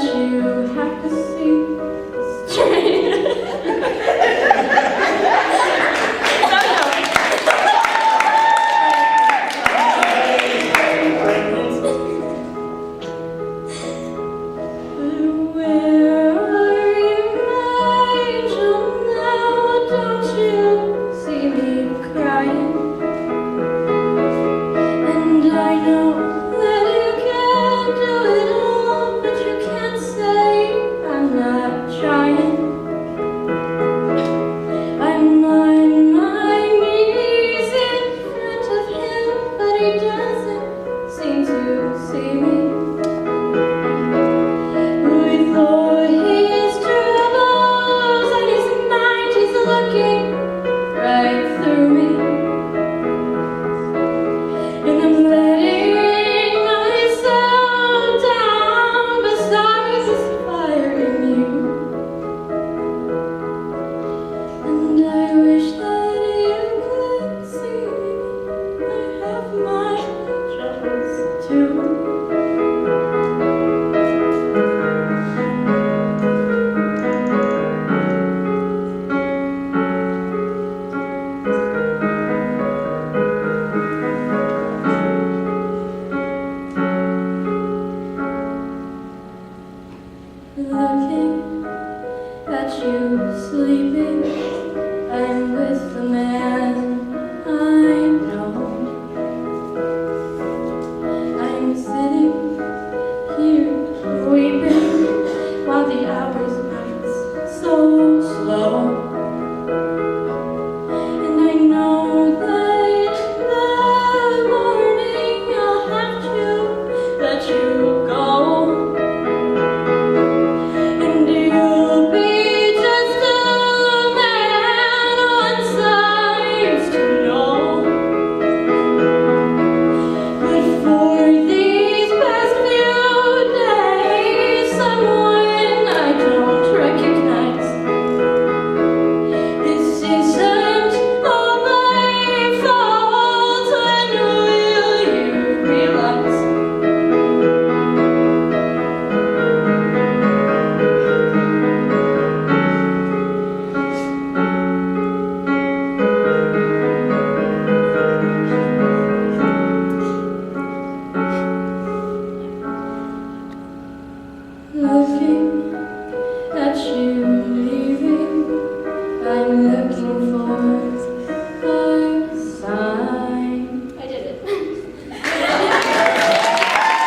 that you have to see straight. Where are you, angel, now? Don't you see me crying? And I know that you can't do it all, but you can't say I'm not trying. I'm on my knees in front of him, but he doesn't seem to see me. With all his troubles and his mind, he's looking right through me. And I'm letting myself down beside this fire in you. And I wish that you could see me. I have my troubles too. Looking at you sleep.